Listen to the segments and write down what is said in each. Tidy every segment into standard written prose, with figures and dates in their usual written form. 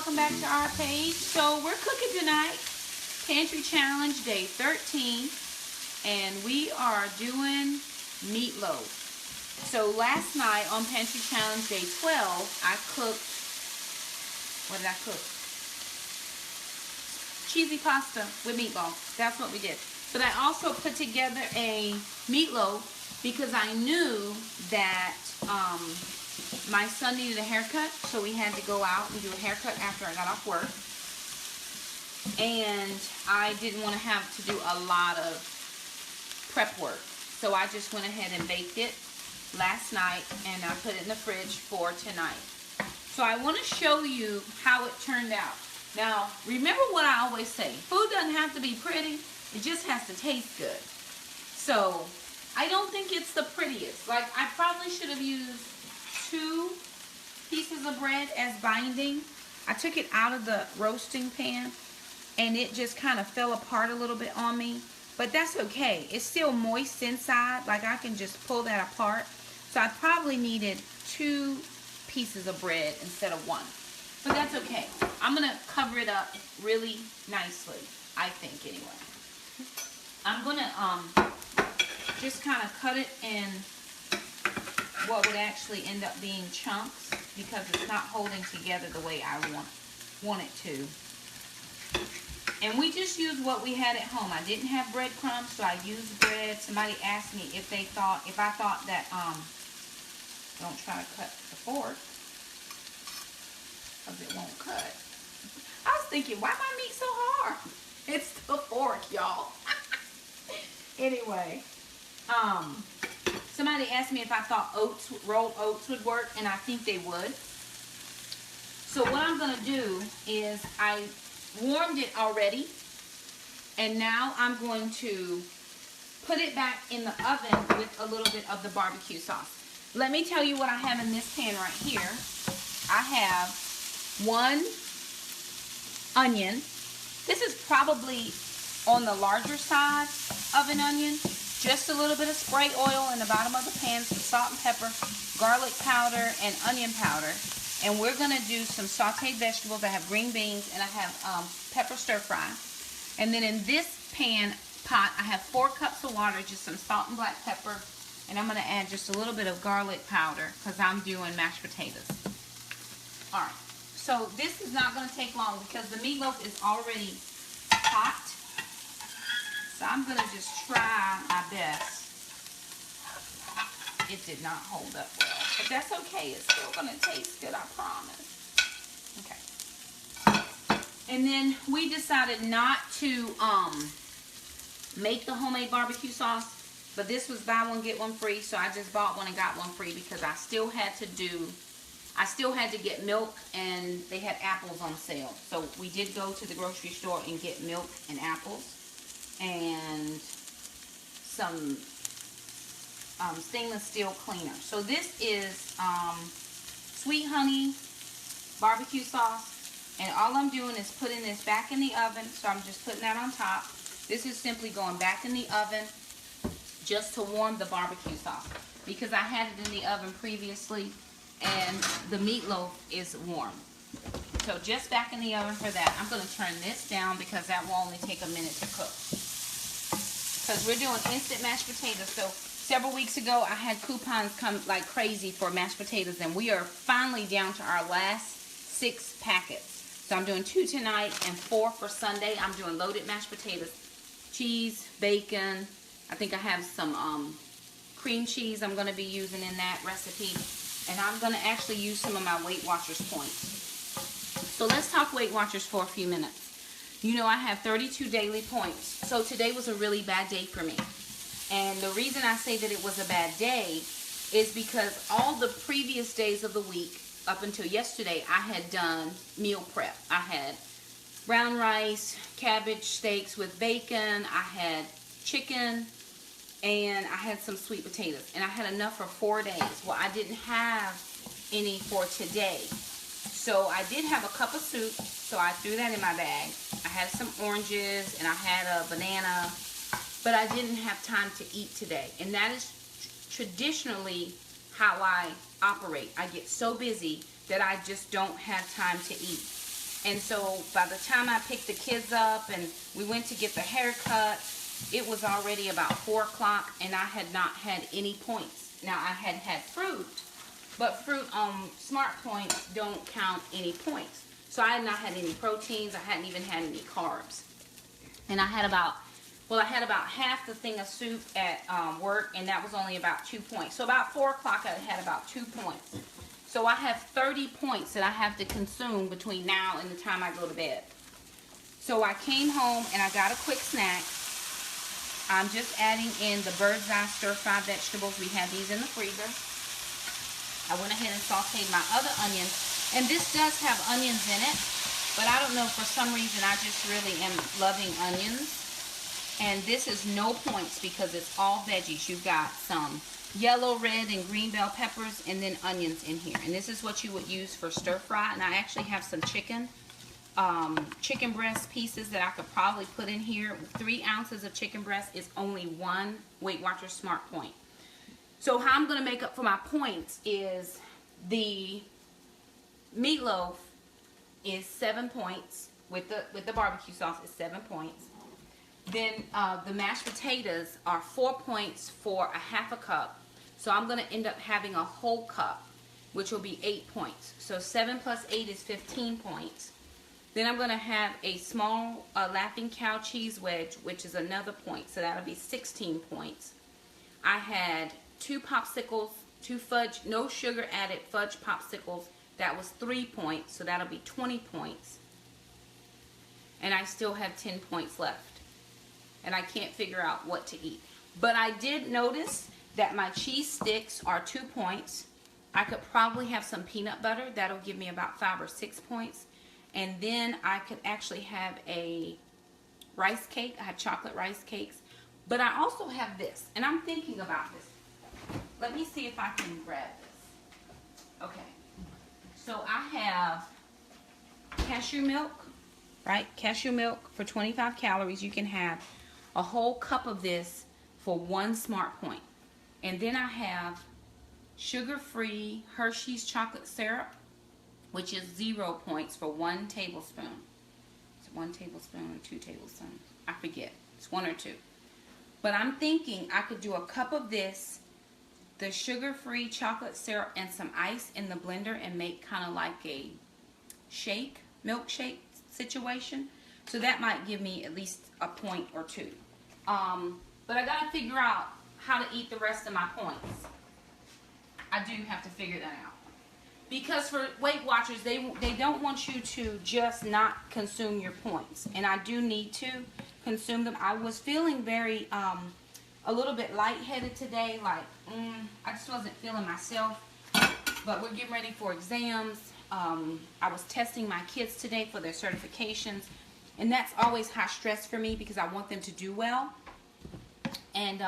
welcome back to our page. So we're cooking tonight, Pantry Challenge Day 13, and we are doing meatloaf. So last night on Pantry Challenge Day 12, I cooked, what did I cook? Cheesy pasta with meatball. That's what we did. But I also put together a meatloaf because I knew that my son needed a haircut, so we had to go out and do a haircut after I got off work. And I didn't want to have to do a lot of prep work. So I just went ahead and baked it last night, and I put it in the fridge for tonight. So I want to show you how it turned out. Now, remember what I always say, food doesn't have to be pretty, it just has to taste good. So I don't think it's the prettiest. Like, I probably should have used 2 pieces of bread as binding. I took it out of the roasting pan and it just kind of fell apart a little bit on me, but that's okay. It's still moist inside, like I can just pull that apart. So I probably needed 2 pieces of bread instead of 1, but that's okay. I'm gonna cover it up really nicely, I think, anyway. I'm gonna just kind of cut it in what would actually end up being chunks because it's not holding together the way I want it to. And we just used what we had at home. I didn't have breadcrumbs, so I used bread. Somebody asked me if I thought that don't try to cut the fork because it won't cut. I was thinking, why my meat so hard? It's the fork, y'all. Anyway, somebody asked me if I thought rolled oats would work, and I think they would. So what I'm going to do is I warmed it already, and now I'm going to put it back in the oven with a little bit of the barbecue sauce. Let me tell you what I have in this pan right here. I have 1 onion. This is probably on the larger side of an onion. Just a little bit of spray oil in the bottom of the pan, some salt and pepper, garlic powder, and onion powder. And we're going to do some sauteed vegetables. I have green beans, and I have pepper stir fry. And then in this pot, I have 4 cups of water, just some salt and black pepper. And I'm going to add just a little bit of garlic powder because I'm doing mashed potatoes. Alright, so this is not going to take long because the meatloaf is already hot. So I'm going to just try my best. It did not hold up well, but that's okay. It's still going to taste good, I promise. Okay. And then we decided not to make the homemade barbecue sauce, but this was buy one get one free, so I just bought one and got one free because I still had to get milk, and they had apples on sale. So we did go to the grocery store and get milk and apples and some stainless steel cleaner. So this is sweet honey barbecue sauce, and all I'm doing is putting this back in the oven. So I'm just putting that on top. This is simply going back in the oven just to warm the barbecue sauce because I had it in the oven previously and the meatloaf is warm. So just back in the oven for that. I'm going to turn this down because that will only take a minute to cook. Because we're doing instant mashed potatoes. So several weeks ago, I had coupons come like crazy for mashed potatoes, and we are finally down to our last 6 packets. So I'm doing 2 tonight and 4 for Sunday. I'm doing loaded mashed potatoes, cheese, bacon. I think I have some cream cheese I'm going to be using in that recipe. And I'm going to actually use some of my Weight Watchers points. So let's talk Weight Watchers for a few minutes. You know I have 32 daily points. So today was a really bad day for me. And the reason I say that it was a bad day is because all the previous days of the week, up until yesterday, I had done meal prep. I had brown rice, cabbage steaks with bacon, I had chicken, and I had some sweet potatoes. And I had enough for 4 days. Well, I didn't have any for today. So I did have a cup of soup, so I threw that in my bag. I had some oranges, and I had a banana, but I didn't have time to eat today. And that is traditionally how I operate. I get so busy that I just don't have time to eat. And so by the time I picked the kids up and we went to get the haircut, it was already about 4 o'clock and I had not had any points. Now I had had fruit, but fruit on Smart Points don't count any points. So I had not had any proteins. I hadn't even had any carbs. And I had about half the thing of soup at work, and that was only about 2 points. So about 4 o'clock I had about 2 points. So I have 30 points that I have to consume between now and the time I go to bed. So I came home and I got a quick snack. I'm just adding in the bird's eye stir-fry vegetables. We had these in the freezer. I went ahead and sauteed my other onions. And this does have onions in it, but I don't know, for some reason I just really am loving onions. And this is no points because it's all veggies. You've got some yellow, red, and green bell peppers, and then onions in here. And this is what you would use for stir-fry. And I actually have some chicken breast pieces that I could probably put in here. 3 ounces of chicken breast is only 1 Weight Watchers Smart Point. So how I'm going to make up for my points is the meatloaf is 7 points with the barbecue sauce is 7 points. Then the mashed potatoes are 4 points for a half a cup. So I'm going to end up having a whole cup, which will be 8 points. So 7 plus 8 is 15 points. Then I'm going to have a small Laughing Cow cheese wedge, which is another point. So that'll be 16 points. I had 2 popsicles, 2 fudge, no sugar added fudge popsicles. That was 3 points. So that'll be 20 points. And I still have 10 points left. And I can't figure out what to eat. But I did notice that my cheese sticks are 2 points. I could probably have some peanut butter. That'll give me about 5 or 6 points. And then I could actually have a rice cake. I have chocolate rice cakes. But I also have this. And I'm thinking about this. Let me see if I can grab this. Okay. So I have cashew milk. Right? Cashew milk for 25 calories. You can have a whole cup of this for 1 Smart Point. And then I have sugar-free Hershey's chocolate syrup, which is 0 points for 1 tablespoon. Is it 1 tablespoon or 2 tablespoons? I forget. It's 1 or 2. But I'm thinking I could do a cup of this, the sugar-free chocolate syrup, and some ice in the blender and make kind of like a shake, milkshake situation. So that might give me at least a point or 2. But I got to figure out how to eat the rest of my points. I do have to figure that out. Because for Weight Watchers, they don't want you to just not consume your points. And I do need to consume them. I was feeling very, a little bit lightheaded today. Like, I just wasn't feeling myself. But we're getting ready for exams. I was testing my kids today for their certifications. And that's always high stress for me because I want them to do well. And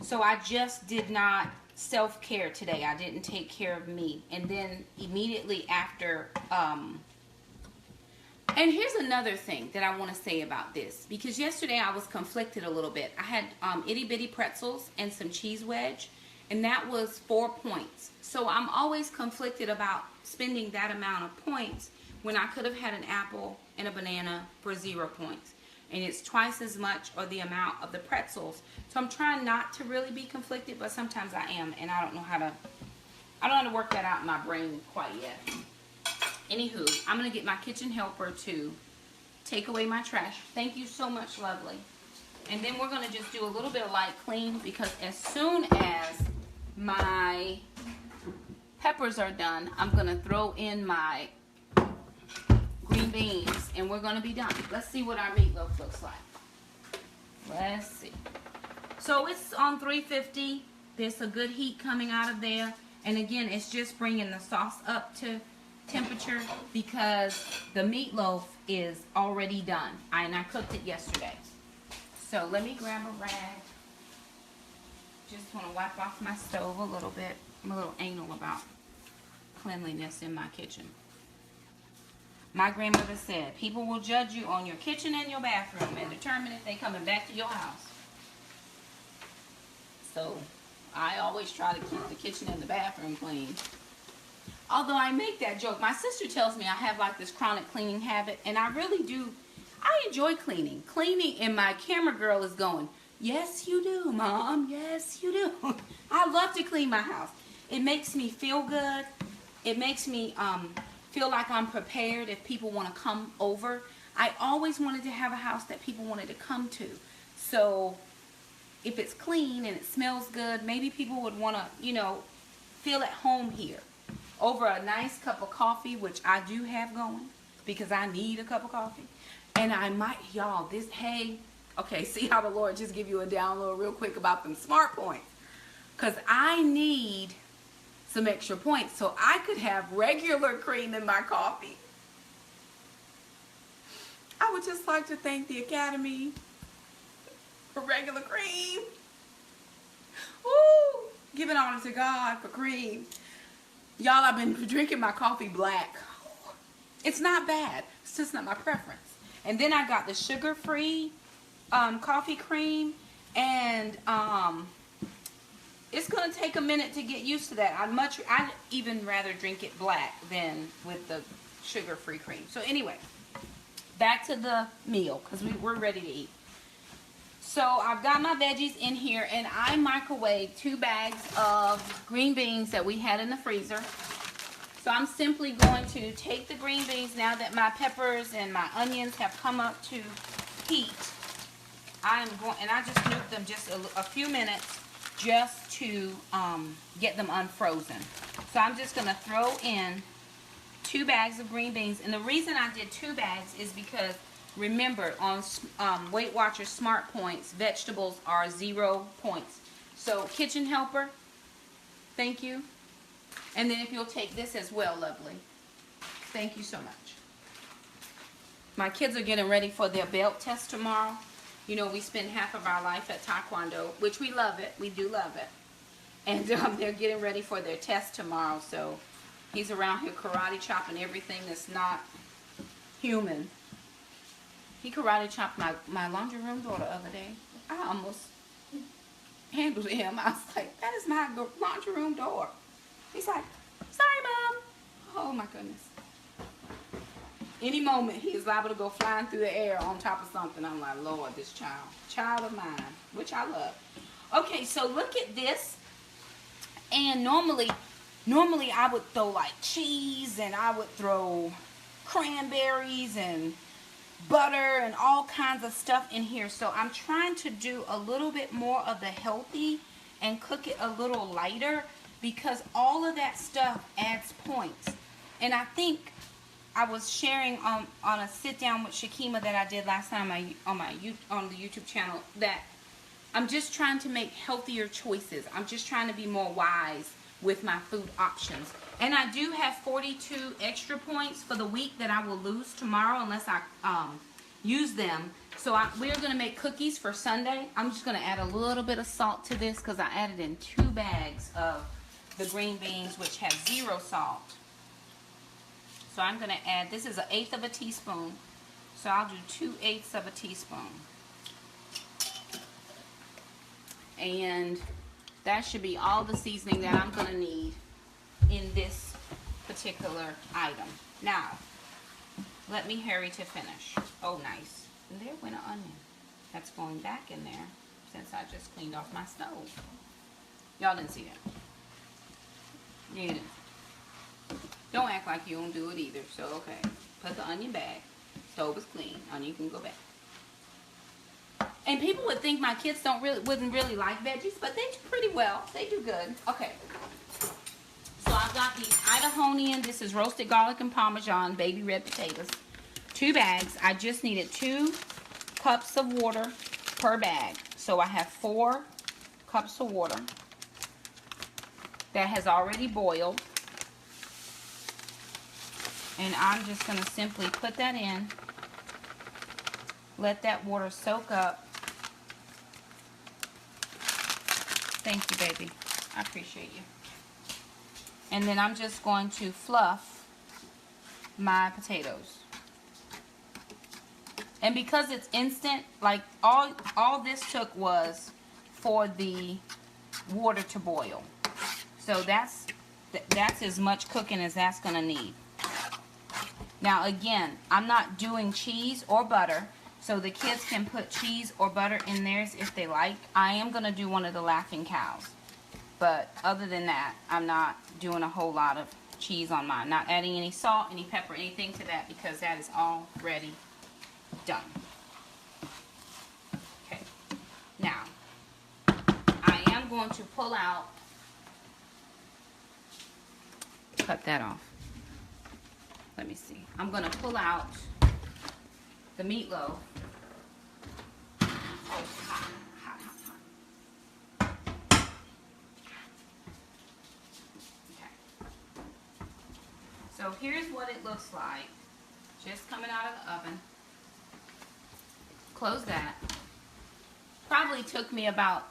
so I just did not self-care today. I didn't take care of me. And then immediately after, and here's another thing that I want to say about this. Because yesterday I was conflicted a little bit. I had itty bitty pretzels and some cheese wedge. And that was 4 points. So I'm always conflicted about spending that amount of points when I could have had an apple and a banana for 0 points. And it's twice as much or the amount of the pretzels. So I'm trying not to really be conflicted, but sometimes I am. And I don't know how to work that out in my brain quite yet. Anywho, I'm going to get my kitchen helper to take away my trash. Thank you so much, lovely. And then we're going to just do a little bit of light clean because as soon as my peppers are done, I'm going to throw in my green beans and we're going to be done. Let's see what our meatloaf looks like. Let's see. So it's on 350. There's a good heat coming out of there. And again, it's just bringing the sauce up to temperature because the meatloaf is already done. And I cooked it yesterday. So let me grab a rag. Just want to wipe off my stove a little bit. I'm a little anal about cleanliness in my kitchen. My grandmother said, people will judge you on your kitchen and your bathroom and determine if they're coming back to your house. So I always try to keep the kitchen and the bathroom clean. Although I make that joke, my sister tells me I have like this chronic cleaning habit, and I really do. I enjoy cleaning. And my camera girl is going, yes you do, Mom, yes you do. I love to clean my house. It makes me feel good. It makes me feel like I'm prepared if people want to come over. I always wanted to have a house that people wanted to come to. So if it's clean and it smells good, maybe people would want to, you know, feel at home here. Over a nice cup of coffee, which I do have going because I need a cup of coffee. And I might, y'all, okay, see how the Lord just give you a download real quick about them smart points. Because I need some extra points so I could have regular cream in my coffee. I would just like to thank the Academy for regular cream. Woo! Giving honor to God for cream. Y'all, I've been drinking my coffee black. It's not bad. It's just not my preference. And then I got the sugar-free coffee cream. And it's going to take a minute to get used to that. I'd even rather drink it black than with the sugar-free cream. So anyway, back to the meal because we're ready to eat. So I've got my veggies in here, and I microwaved 2 bags of green beans that we had in the freezer. So I'm simply going to take the green beans now that my peppers and my onions have come up to heat. I just nuke them just a few minutes just to get them unfrozen. So I'm just going to throw in 2 bags of green beans. And the reason I did 2 bags is because, remember, on Weight Watchers Smart Points, vegetables are 0 points. So, kitchen helper, thank you. And then if you'll take this as well, lovely. Thank you so much. My kids are getting ready for their belt test tomorrow. You know, we spend half of our life at Taekwondo, which we love it. We do love it. And they're getting ready for their test tomorrow. So, he's around here karate chopping everything that's not human. He karate chopped my laundry room door the other day. I almost handled him. I was like, that is my laundry room door. He's like, sorry, Mom. Oh, my goodness. Any moment, he is liable to go flying through the air on top of something. I'm like, Lord, this child of mine, which I love. Okay, so look at this. And normally I would throw like cheese, and I would throw cranberries and butter and all kinds of stuff in here. So I'm trying to do a little bit more of the healthy and cook it a little lighter, because all of that stuff adds points. And I think I was sharing on a sit down with Shakima that I did last time on the YouTube channel, that I'm just trying to make healthier choices. I'm just trying to be more wise with my food options. And I do have 42 extra points for the week that I will lose tomorrow unless I use them. So we're going to make cookies for Sunday. I'm just going to add a little bit of salt to this because I added in 2 bags of the green beans, which have 0 salt. So I'm going to add, this is 1/8 of a teaspoon. So I'll do 2/8 of a teaspoon. And that should be all the seasoning that I'm going to need in this particular item. Now, let me hurry to finish. Oh, nice. And there went an onion. That's going back in there since I just cleaned off my stove. Y'all didn't see that. You didn't. Don't act like you don't do it either. So, okay. Put the onion back. Stove is clean. Onion can go back. And people would think my kids wouldn't really like veggies, but they do pretty well. They do good. Okay. So I've got these Idahonian. This is roasted garlic and Parmesan baby red potatoes. 2 bags. I just needed 2 cups of water per bag. So I have 4 cups of water that has already boiled. And I'm just going to simply put that in. Let that water soak up. Thank you, baby. I appreciate you. And then I'm just going to fluff my potatoes. And because it's instant, like all this took was for the water to boil. So that's That's as much cooking as that's going to need. Now again, I'm not doing cheese or butter, so the kids can put cheese or butter in theirs if they like. I am going to do one of the Laughing Cows. But other than that, I'm not doing a whole lot of cheese on mine. Not adding any salt, any pepper, anything to that, because that is already done. Okay. Now, I am going to pull out, cut that off. Let me see. I'm going to pull out the meatloaf. Oh, hot, hot, hot, hot. Okay. So here's what it looks like. Just coming out of the oven. Close that. Probably took me about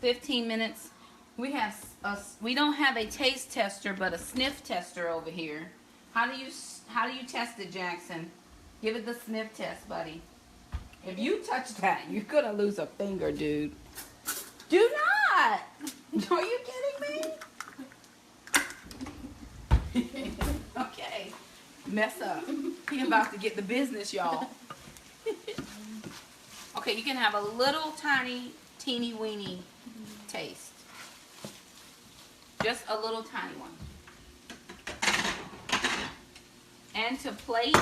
15 minutes. We don't have a taste tester, but a sniff tester over here. How do you test it, Jackson? Give it the sniff test, buddy. If you touch that, you're gonna lose a finger, dude. Do not! Are you kidding me? Okay. Mess up. He about to get the business, y'all. Okay, you can have a little tiny, teeny weeny taste. Just a little tiny one. And to plate,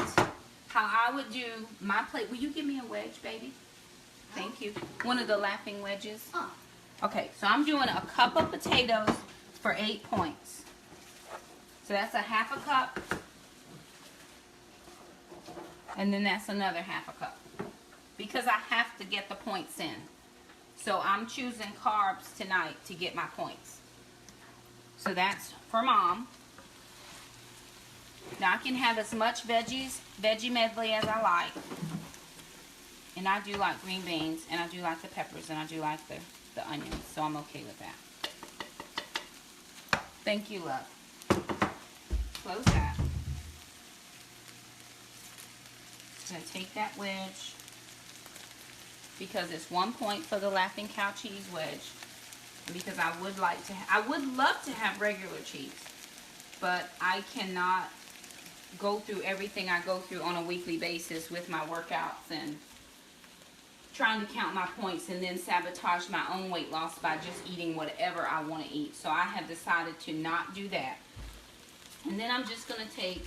how I would do my plate. Will you give me a wedge, baby? Thank you. One of the laughing wedges. Okay, so I'm doing a cup of potatoes for 8 points. So that's a half a cup. And then that's another half a cup. Because I have to get the points in. So I'm choosing carbs tonight to get my points. So that's for Mom. Now I can have as much veggie medley as I like. And I do like green beans, and I do like the peppers, and I do like the onions. So I'm okay with that. Thank you, love. Close that. I'm going to take that wedge, because it's 1 point for the Laughing Cow cheese wedge. And because I would love to have regular cheese, but I cannot go through everything I go through on a weekly basis with my workouts and trying to count my points and then sabotage my own weight loss by just eating whatever I want to eat. So I have decided to not do that. And then I'm just going to take,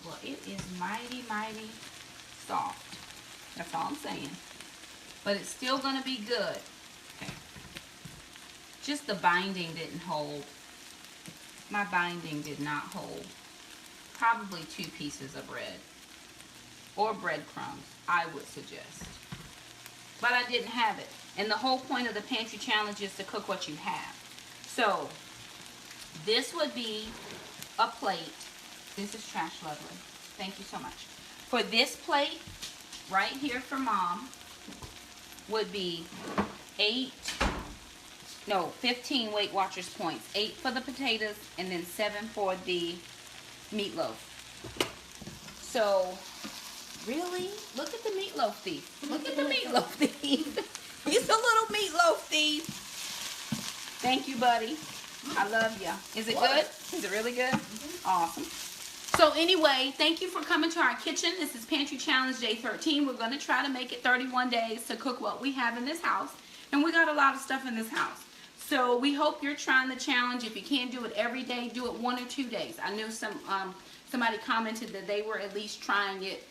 well, it is mighty, mighty soft. That's all I'm saying. But it's still going to be good. Okay. Just the binding didn't hold. My binding did not hold. Probably 2 pieces of bread. Or breadcrumbs, I would suggest. But I didn't have it. And the whole point of the pantry challenge is to cook what you have. So, this would be a plate. This is Trash Lovely. Thank you so much. For this plate, right here for Mom, would be 15 Weight Watchers points. 8 for the potatoes, and then 7 for the meatloaf. So, really? Look at the meatloaf thief. Look at the meatloaf thief. He's a little meatloaf thief. Thank you, buddy. I love ya. Is it good? Is it really good? Awesome. So anyway, thank you for coming to our kitchen. This is Pantry Challenge Day 13. We're going to try to make it 31 days to cook what we have in this house. And we got a lot of stuff in this house. So we hope you're trying the challenge. If you can't do it every day, do it 1 or 2 days. I knew somebody commented that they were at least trying it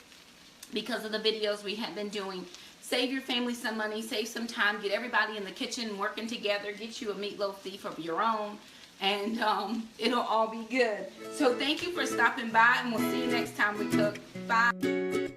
because of the videos we have been doing. Save your family some money, save some time, get everybody in the kitchen working together, get you a meatloaf thief of your own, and it'll all be good. So thank you for stopping by, and we'll see you next time we cook. Bye.